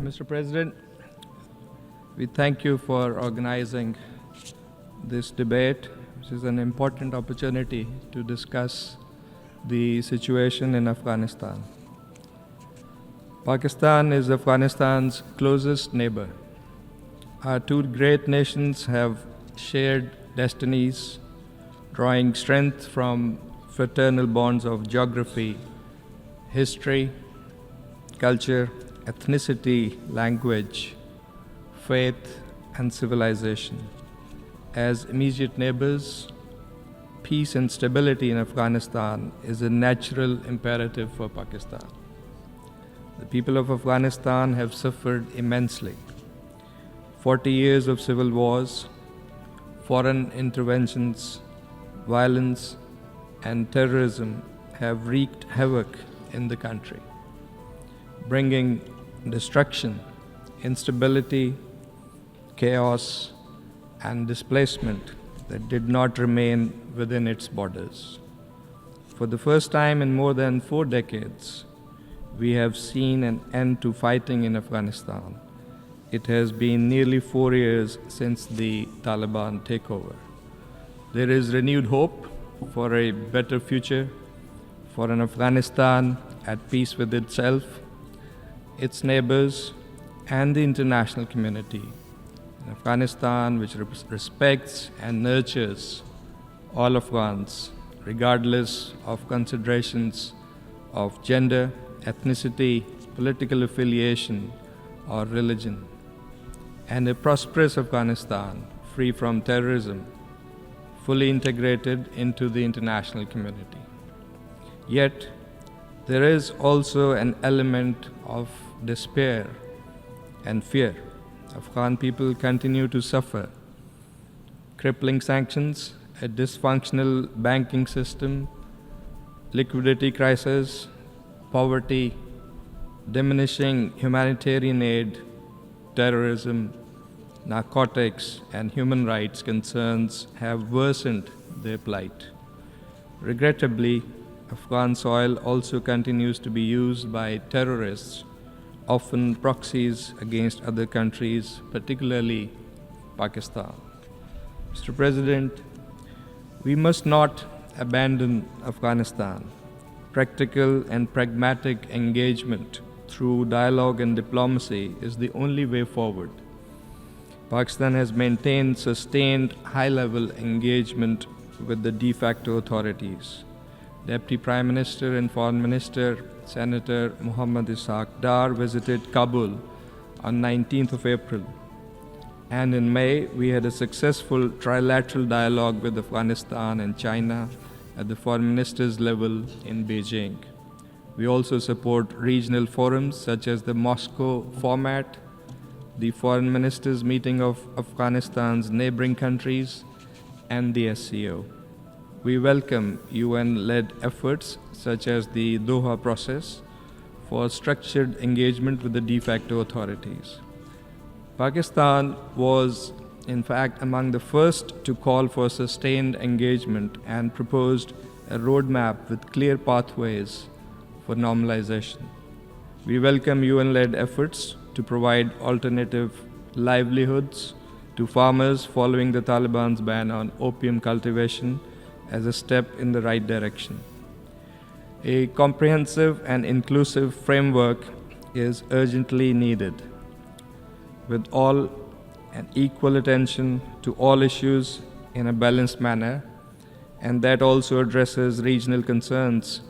Mr. President, we thank you for organizing this debate, which is an important opportunity to discuss the situation in Afghanistan. Pakistan is Afghanistan's closest neighbor. Our two great nations have shared destinies, drawing strength from fraternal bonds of geography, history, culture, ethnicity, language, faith, and civilization. As immediate neighbors, peace and stability in Afghanistan is a natural imperative for Pakistan. The people of Afghanistan have suffered immensely. 40 years of civil wars, foreign interventions, violence, and terrorism have wreaked havoc in the country, bringing destruction, instability, chaos, and displacement that did not remain within its borders. For the first time in more than 4 decades, we have seen an end to fighting in Afghanistan. It has been nearly 4 years since the Taliban takeover. There is renewed hope for a better future, for an Afghanistan at peace with itself, its neighbors, and the international community. An Afghanistan which respects and nurtures all Afghans, regardless of considerations of gender, ethnicity, political affiliation, or religion. And a prosperous Afghanistan, free from terrorism, fully integrated into the international community. Yet, there is also an element of despair and fear. Afghan people continue to suffer. Crippling sanctions, a dysfunctional banking system, liquidity crisis, poverty, diminishing humanitarian aid, terrorism, narcotics, and human rights concerns have worsened their plight. Regrettably, Afghan soil also continues to be used by terrorists, often proxies against other countries, particularly Pakistan. Mr. President, we must not abandon Afghanistan. Practical and pragmatic engagement through dialogue and diplomacy is the only way forward. Pakistan has maintained sustained high-level engagement with the de facto authorities. Deputy Prime Minister and Foreign Minister Senator Muhammad Ishaq Dar visited Kabul on 19th of April. And in May, we had a successful trilateral dialogue with Afghanistan and China at the foreign ministers level in Beijing. We also support regional forums such as the Moscow format, the foreign ministers meeting of Afghanistan's neighboring countries, and the SCO. We welcome UN-led efforts such as the Doha Process for structured engagement with the de facto authorities. Pakistan was, in fact, among the first to call for sustained engagement and proposed a roadmap with clear pathways for normalization. We welcome UN-led efforts to provide alternative livelihoods to farmers following the Taliban's ban on opium cultivation as a step in the right direction. A comprehensive and inclusive framework is urgently needed, with all and equal attention to all issues in a balanced manner, and that also addresses regional concerns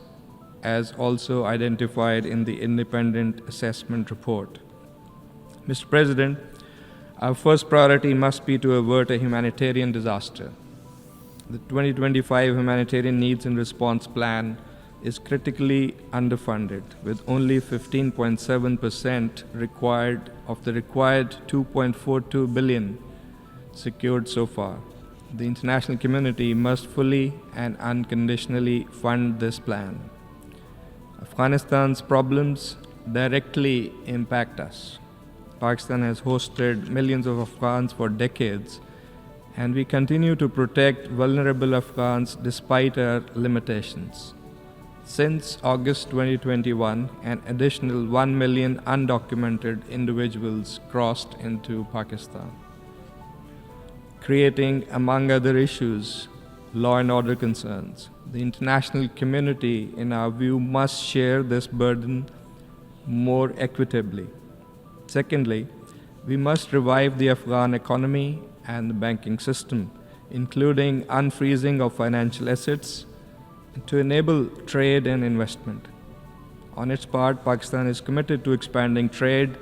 as also identified in the independent assessment report. Mr. President, our first priority must be to avert a humanitarian disaster. The 2025 Humanitarian Needs and Response Plan is critically underfunded, with only 15.7% required of the required 2.42 billion secured so far. The international community must fully and unconditionally fund this plan. Afghanistan's problems directly impact us. Pakistan has hosted millions of Afghans for decades, and we continue to protect vulnerable Afghans despite our limitations. Since August 2021, an additional 1 million undocumented individuals crossed into Pakistan, creating, among other issues, law and order concerns. The international community, in our view, must share this burden more equitably. Secondly, we must revive the Afghan economy and the banking system, including unfreezing of financial assets to enable trade and investment. On its part, Pakistan is committed to expanding trade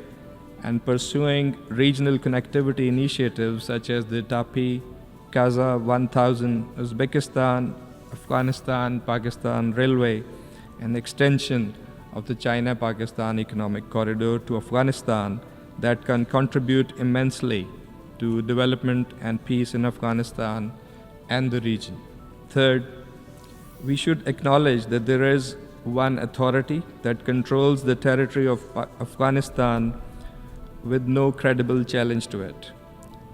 and pursuing regional connectivity initiatives such as the TAPI, Kaza 1000, Uzbekistan, Afghanistan, Pakistan Railway, and extension of the China-Pakistan Economic Corridor to Afghanistan that can contribute immensely to development and peace in Afghanistan and the region. Third, we should acknowledge that there is one authority that controls the territory of Afghanistan with no credible challenge to it.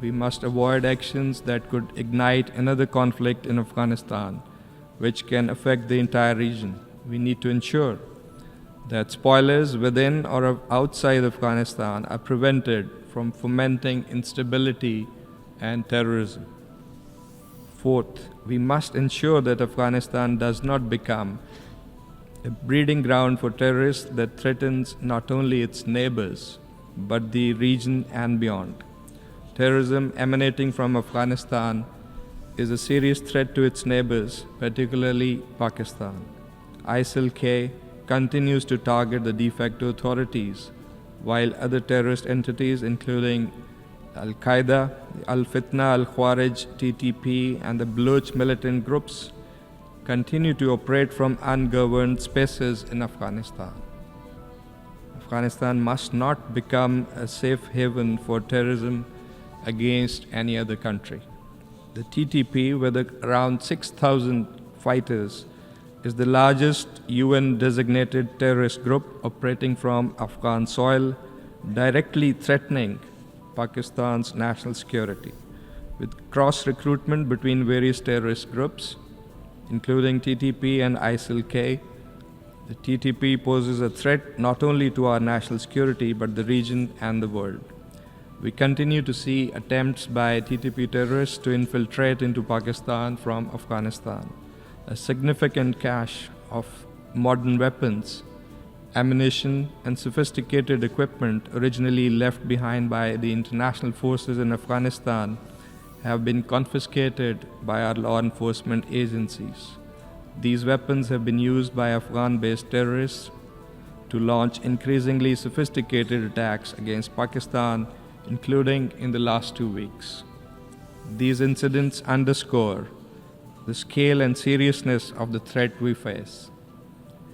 We must avoid actions that could ignite another conflict in Afghanistan, which can affect the entire region. We need to ensure that spoilers within or outside Afghanistan are prevented from fomenting instability and terrorism. Fourth, we must ensure that Afghanistan does not become a breeding ground for terrorists that threatens not only its neighbors, but the region and beyond. Terrorism emanating from Afghanistan is a serious threat to its neighbors, particularly Pakistan. ISIL-K continues to target the de facto authorities, while other terrorist entities including Al-Qaeda, Al-Fitna, Al-Khawarij, TTP, and the Baloch militant groups continue to operate from ungoverned spaces in Afghanistan. Afghanistan must not become a safe haven for terrorism against any other country. The TTP, with around 6,000 fighters, is the largest UN-designated terrorist group operating from Afghan soil, directly threatening Pakistan's national security. With cross-recruitment between various terrorist groups, including TTP and ISIL-K, the TTP poses a threat not only to our national security but the region and the world. We continue to see attempts by TTP terrorists to infiltrate into Pakistan from Afghanistan. A significant cache of modern weapons, ammunition, and sophisticated equipment originally left behind by the international forces in Afghanistan have been confiscated by our law enforcement agencies. These weapons have been used by Afghan-based terrorists to launch increasingly sophisticated attacks against Pakistan, including in the last 2 weeks. These incidents underscore the scale and seriousness of the threat we face.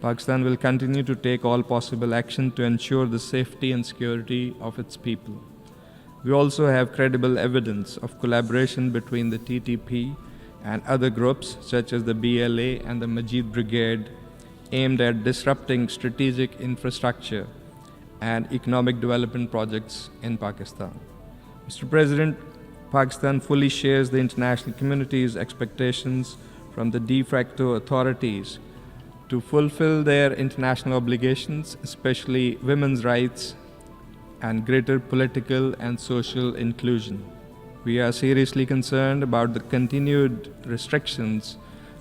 Pakistan will continue to take all possible action to ensure the safety and security of its people. We also have credible evidence of collaboration between the TTP and other groups such as the BLA and the Majid Brigade aimed at disrupting strategic infrastructure and economic development projects in Pakistan. Mr. President, Pakistan fully shares the international community's expectations from the de facto authorities to fulfill their international obligations, especially women's rights and greater political and social inclusion. We are seriously concerned about the continued restrictions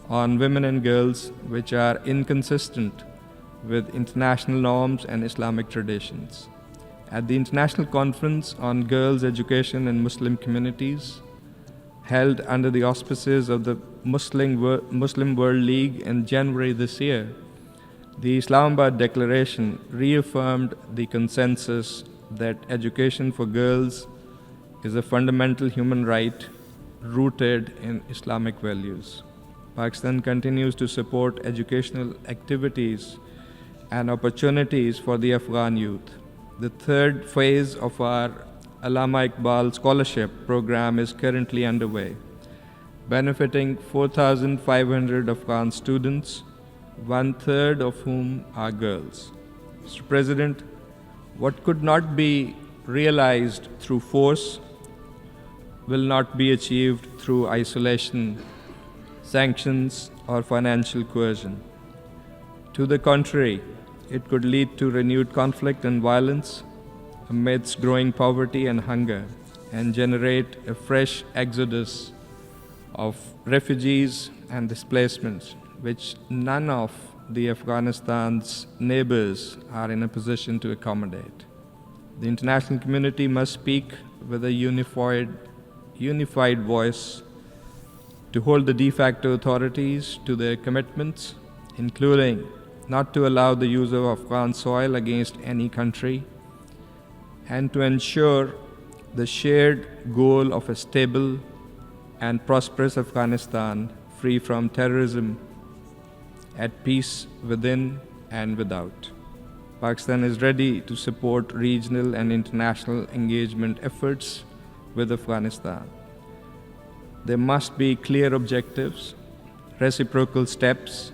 on women and girls, which are inconsistent with international norms and Islamic traditions. At the International Conference on Girls' Education in Muslim Communities, held under the auspices of the Muslim World League in January this year, the Islamabad Declaration reaffirmed the consensus that education for girls is a fundamental human right rooted in Islamic values. Pakistan continues to support educational activities and opportunities for the Afghan youth. The third phase of our Allama Iqbal Scholarship Program is currently underway, benefiting 4,500 Afghan students, 1/3 of whom are girls. Mr. President, what could not be realized through force will not be achieved through isolation, sanctions, or financial coercion. To the contrary, it could lead to renewed conflict and violence amidst growing poverty and hunger, and generate a fresh exodus of refugees and displacements, which none of the Afghanistan's neighbors are in a position to accommodate. The international community must speak with a unified voice to hold the de facto authorities to their commitments, including not to allow the use of Afghan soil against any country, and to ensure the shared goal of a stable and prosperous Afghanistan free from terrorism, at peace within and without. Pakistan is ready to support regional and international engagement efforts with Afghanistan. There must be clear objectives, reciprocal steps,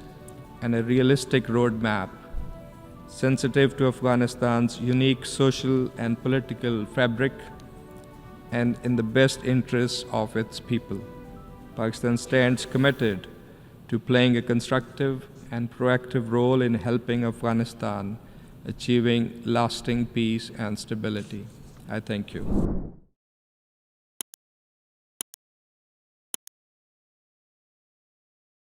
and a realistic roadmap sensitive to Afghanistan's unique social and political fabric and in the best interests of its people. Pakistan stands committed to playing a constructive and proactive role in helping Afghanistan achieving lasting peace and stability. I thank you.